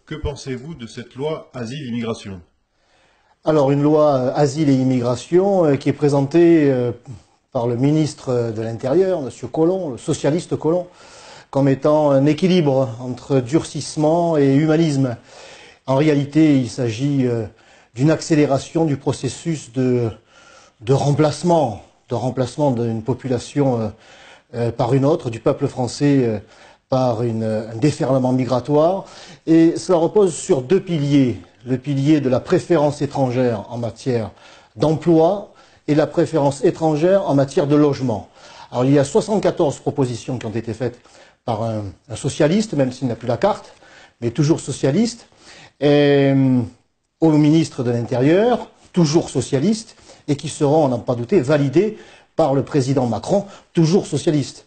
Que pensez-vous de cette loi Asile-Immigration? Alors, une loi Asile et Immigration qui est présentée par le ministre de l'Intérieur, M. Collomb, le socialiste Collomb, comme étant un équilibre entre durcissement et humanisme. En réalité, il s'agit d'une accélération du processus de remplacement d'une population par une autre, du peuple français par un déferlement migratoire. Et cela repose sur deux piliers. Le pilier de la préférence étrangère en matière d'emploi et la préférence étrangère en matière de logement. Alors il y a 74 propositions qui ont été faites par un socialiste, même s'il n'a plus la carte, mais toujours socialiste, et, au ministre de l'Intérieur, toujours socialiste, et qui seront, on n'en pas douté, validées par le président Macron, toujours socialiste.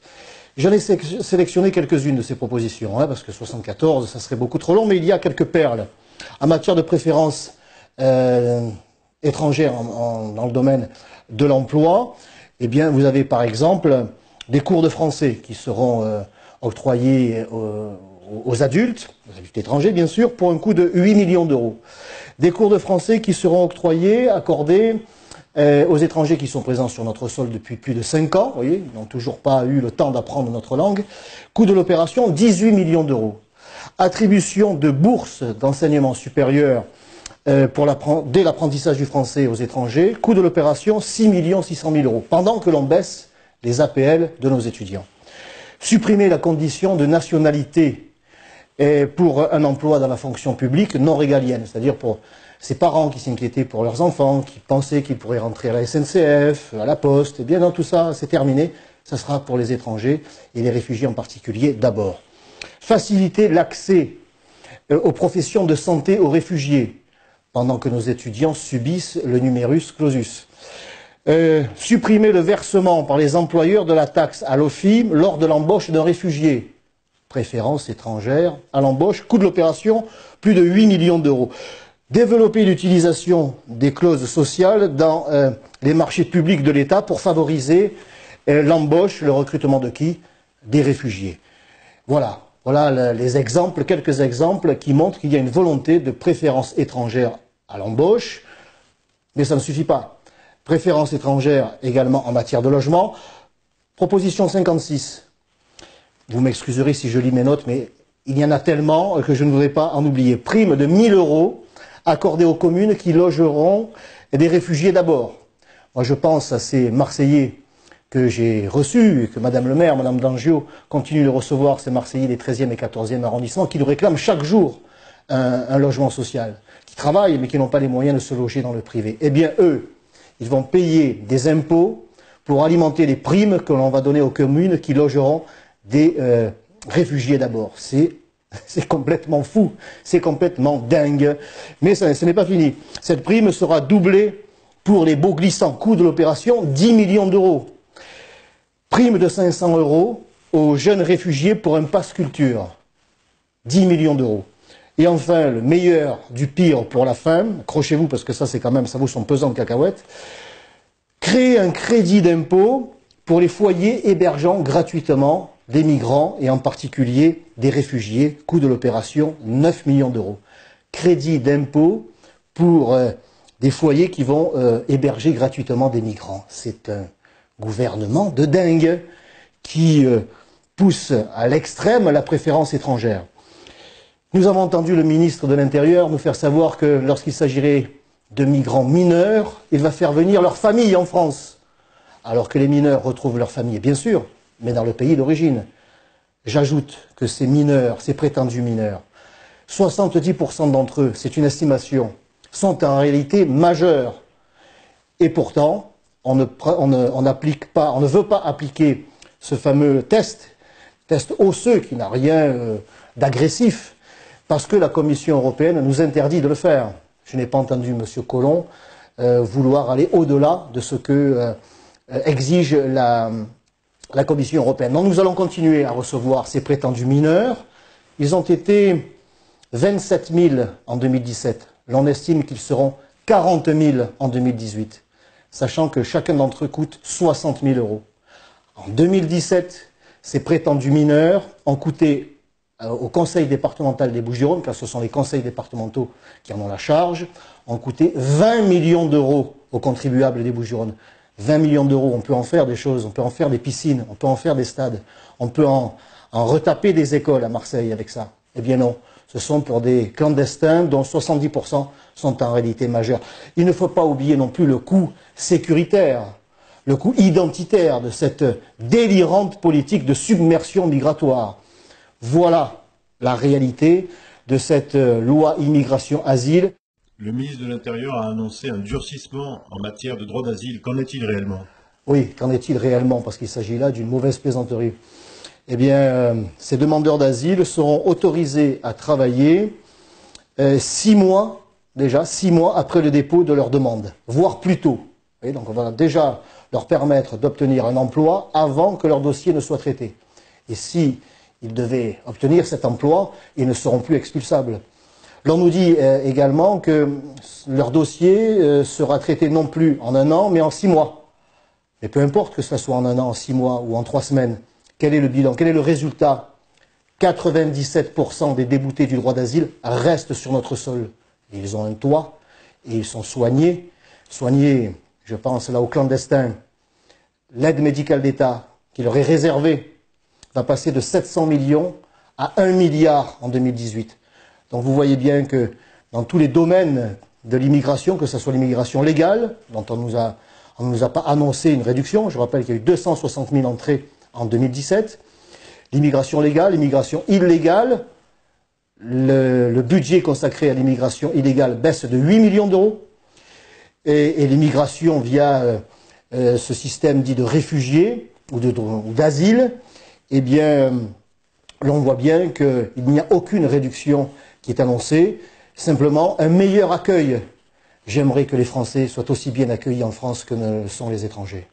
J'en ai sélectionné quelques-unes de ces propositions, parce que 74, ça serait beaucoup trop long, mais il y a quelques perles. En matière de préférence étrangère dans le domaine de l'emploi, eh bien, vous avez par exemple des cours de français qui seront octroyés aux adultes étrangers bien sûr, pour un coût de 8 millions d'euros. Des cours de français qui seront octroyés, accordés aux étrangers qui sont présents sur notre sol depuis plus de 5 ans, vous voyez, ils n'ont toujours pas eu le temps d'apprendre notre langue. Coût de l'opération, 18 millions d'euros. Attribution de bourses d'enseignement supérieur dès l'apprentissage du français aux étrangers. Coût de l'opération, 6 600 000 euros, pendant que l'on baisse les APL de nos étudiants. Supprimer la condition de nationalité pour un emploi dans la fonction publique non régalienne, c'est-à-dire pour ces parents qui s'inquiétaient pour leurs enfants, qui pensaient qu'ils pourraient rentrer à la SNCF, à la Poste. Eh bien, dans tout ça, c'est terminé. Ça sera pour les étrangers et les réfugiés en particulier d'abord. Faciliter l'accès aux professions de santé aux réfugiés, pendant que nos étudiants subissent le numerus clausus. Supprimer le versement par les employeurs de la taxe à l'OFIM lors de l'embauche d'un réfugié. Préférence étrangère à l'embauche. Coût de l'opération, plus de 8 millions d'euros. Développer l'utilisation des clauses sociales dans les marchés publics de l'État pour favoriser l'embauche, le recrutement de qui? Des réfugiés. Voilà les exemples, quelques exemples qui montrent qu'il y a une volonté de préférence étrangère à l'embauche, mais ça ne suffit pas. Préférence étrangère également en matière de logement. Proposition 56. Vous m'excuserez si je lis mes notes, mais il y en a tellement que je ne voudrais pas en oublier. Prime de 1 000 euros accordée aux communes qui logeront des réfugiés d'abord. Moi, je pense à ces Marseillais que j'ai reçus, et que Madame le maire, Madame Dangiot, continue de recevoir, ces Marseillais des 13e et 14e arrondissements, qui nous réclament chaque jour un logement social, qui travaillent mais qui n'ont pas les moyens de se loger dans le privé. Eh bien, eux, ils vont payer des impôts pour alimenter les primes que l'on va donner aux communes qui logeront des réfugiés d'abord. C'est complètement fou, c'est complètement dingue. Mais ce n'est pas fini. Cette prime sera doublée pour les baux glissants. Coût de l'opération, 10 millions d'euros. Prime de 500 euros aux jeunes réfugiés pour un pass culture. 10 millions d'euros. Et enfin, le meilleur du pire pour la fin, accrochez-vous parce que ça c'est quand même, ça vaut son pesant de cacahuètes, créer un crédit d'impôt pour les foyers hébergeant gratuitement des migrants et en particulier des réfugiés. Coût de l'opération, 9 millions d'euros. Crédit d'impôt pour des foyers qui vont héberger gratuitement des migrants. C'est un gouvernement de dingue qui pousse à l'extrême la préférence étrangère. Nous avons entendu le ministre de l'Intérieur nous faire savoir que lorsqu'il s'agirait de migrants mineurs, il va faire venir leur famille en France. Alors que les mineurs retrouvent leur famille, bien sûr, mais dans le pays d'origine. J'ajoute que ces mineurs, ces prétendus mineurs, 70% d'entre eux, c'est une estimation, sont en réalité majeurs. Et pourtant, on ne veut pas appliquer ce fameux test osseux qui n'a rien d'agressif, parce que la Commission européenne nous interdit de le faire. Je n'ai pas entendu M. Collomb vouloir aller au-delà de ce que exige la Commission européenne. Donc nous allons continuer à recevoir ces prétendus mineurs. Ils ont été 27 000 en 2017. L'on estime qu'ils seront 40 000 en 2018, sachant que chacun d'entre eux coûte 60 000 euros. En 2017, ces prétendus mineurs ont coûté au conseil départemental des Bouches-du-Rhône, car ce sont les conseils départementaux qui en ont la charge, ont coûté 20 millions d'euros aux contribuables des Bouches-du-Rhône. 20 millions d'euros, on peut en faire des choses, on peut en faire des piscines, on peut en faire des stades, on peut en retaper des écoles à Marseille avec ça. Eh bien non, ce sont pour des clandestins dont 70% sont en réalité majeurs. Il ne faut pas oublier non plus le coût sécuritaire, le coût identitaire de cette délirante politique de submersion migratoire. Voilà la réalité de cette loi immigration-asile. Le ministre de l'Intérieur a annoncé un durcissement en matière de droit d'asile. Qu'en est-il réellement? Oui, qu'en est-il réellement? Parce qu'il s'agit là d'une mauvaise plaisanterie. Eh bien, ces demandeurs d'asile seront autorisés à travailler 6 mois, déjà 6 mois après le dépôt de leur demande, voire plus tôt. Et donc on va déjà leur permettre d'obtenir un emploi avant que leur dossier ne soit traité. Et si ils devaient obtenir cet emploi, ils ne seront plus expulsables. L'on nous dit également que leur dossier sera traité non plus en 1 an, mais en 6 mois. Mais peu importe que ce soit en 1 an, en 6 mois ou en 3 semaines, quel est le bilan? Quel est le résultat? 97% des déboutés du droit d'asile restent sur notre sol. Ils ont un toit et ils sont soignés. Soignés, je pense là aux clandestins. L'aide médicale d'État qui leur est réservée va passer de 700 millions à 1 milliard en 2018. Donc vous voyez bien que dans tous les domaines de l'immigration, que ce soit l'immigration légale, dont on ne nous a pas annoncé une réduction, je rappelle qu'il y a eu 260 000 entrées en 2017, l'immigration légale, l'immigration illégale, le budget consacré à l'immigration illégale baisse de 8 millions d'euros, et l'immigration via ce système dit de réfugiés ou d'asile, eh bien, l'on voit bien qu'il n'y a aucune réduction qui est annoncée, simplement un meilleur accueil. J'aimerais que les Français soient aussi bien accueillis en France que ne le sont les étrangers.